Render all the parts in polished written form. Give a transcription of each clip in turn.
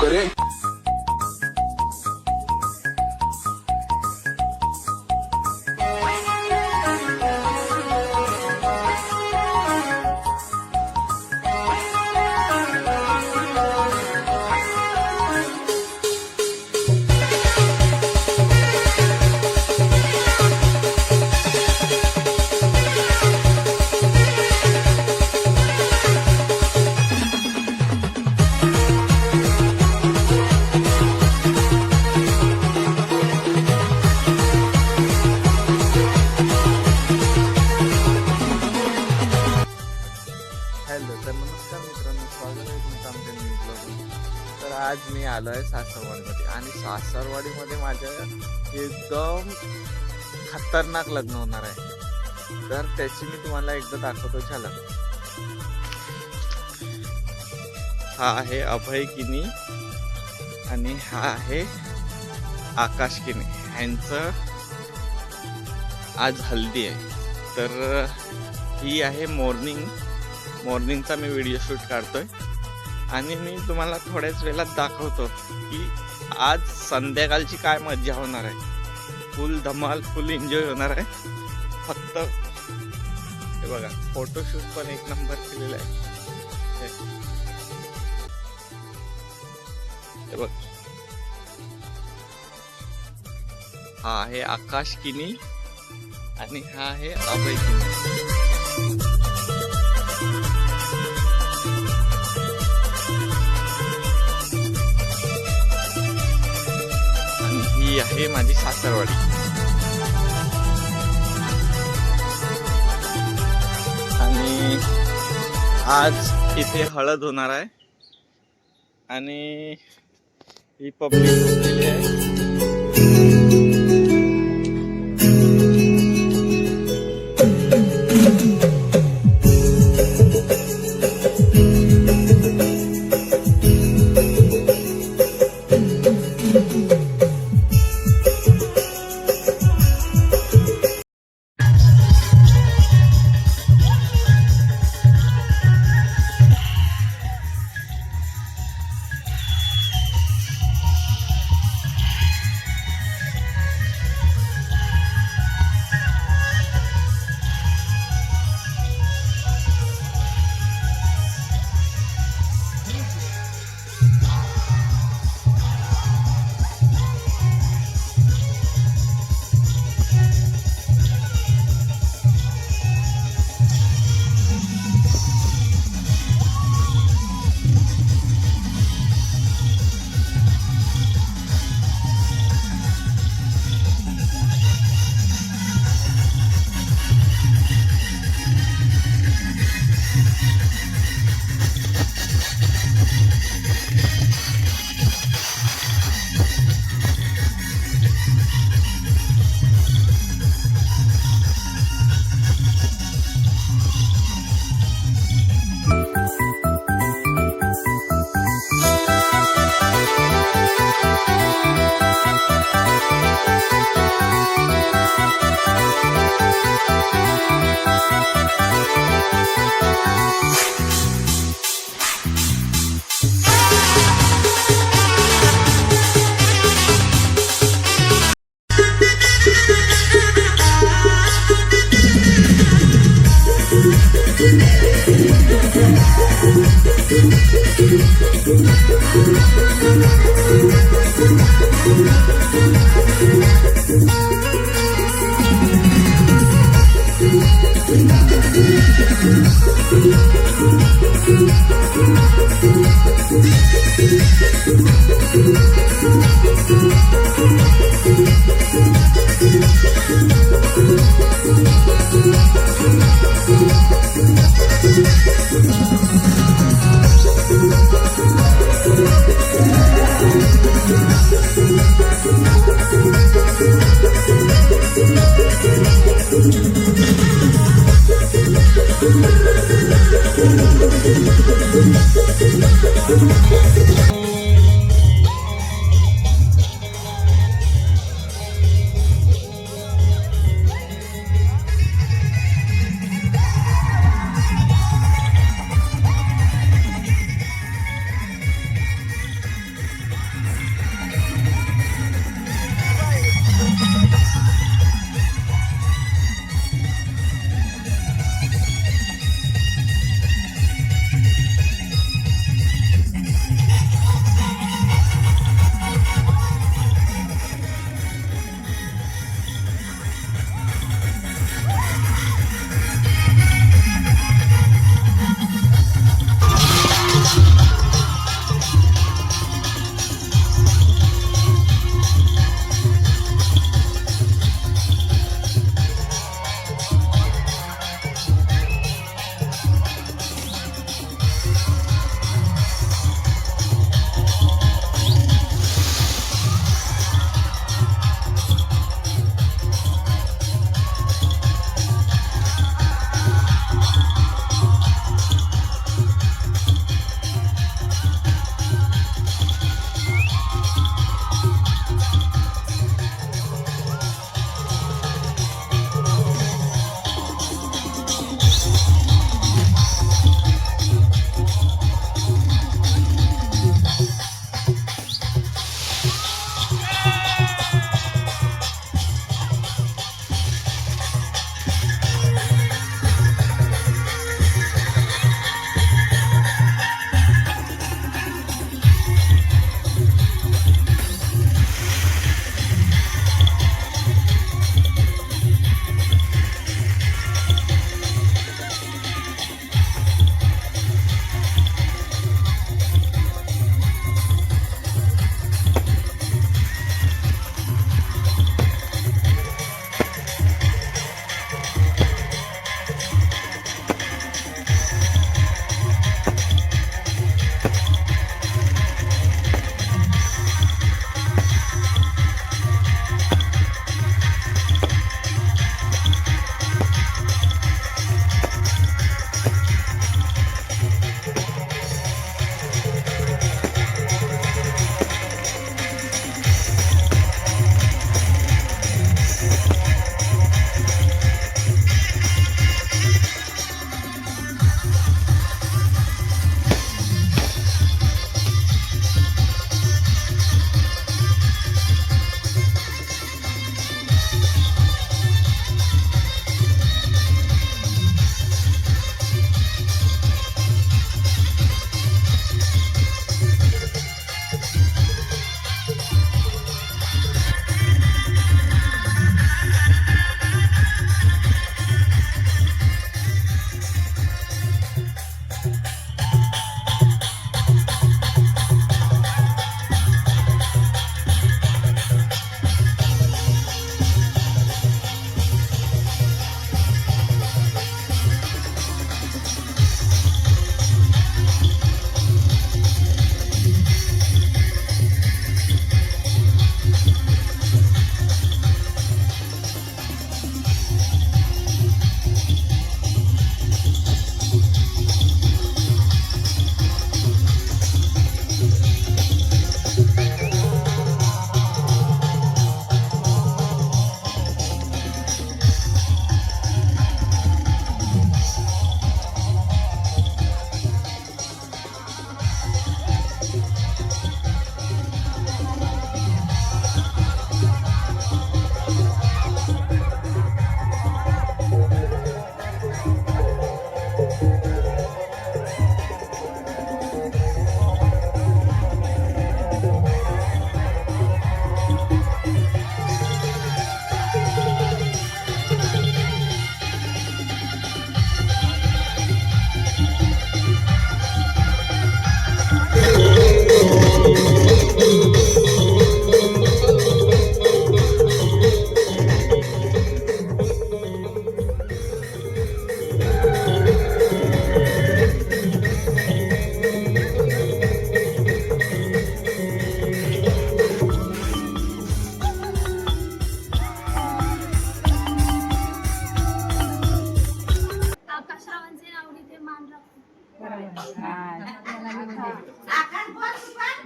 करे. हॅलो, तर नमस्कार मित्रांनो, स्वागत आहे तुमचं आमच्या न्यू ब्लॉगमध्ये. तर आज मी आलो आहे सासरवाडीमध्ये आणि सासरवाडीमध्ये माझ्या एकदम खतरनाक लग्न होणार आहे. तर त्याची मी तुम्हाला एकदा दाखवतो झलक. हा आहे अभय किनी आणि हा आहे आकाश किनी. ह्यांचं आज हल्दी आहे. तर ही आहे मॉर्निंगचा मी व्हिडिओ शूट काढतोय आणि मी तुम्हाला थोड्याच वेळात दाखवतो की आज संध्याकाळची काय मज्जा होणार आहे. फुल धमाल, फुल एन्जॉय होणार आहे. फक्त हे बघा, फोटोशूट पण एक नंबर केलेला आहे. हे बघ, हा आहे आकाश किनी आणि हा आहे अभय किनी. ही आहे माझी सासरवाडी. आणि आज इथे हळद होणार आहे आणि ही पब्लिक झोपलेली आहे.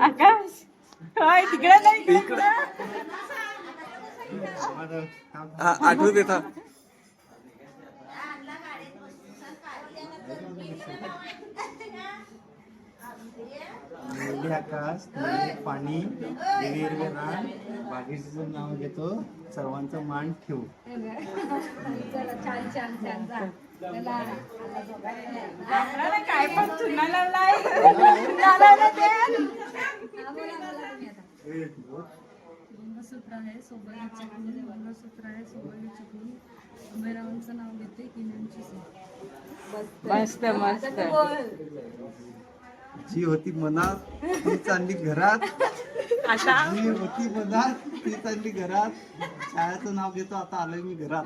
आकाश काय तिकडे नाही आठवत येतात. नीली आकाश, नीली पाणी, हिरवे रान, बागेचं नाव घेतो, सर्वांचं मान ठेवू. काय पण चुनाला मंगळसूत्र आहे सोबत चिकून, मंगळसूत्र आहे सोबत चिकून, अंबेरावांचं नाव घेते किनांची मस्त मस्त. जी होती मनात ती चालली घरात, आता जी होती मनात ती चालली घरात. शाळेचं नाव घेतो, आता आलोय मी घरात.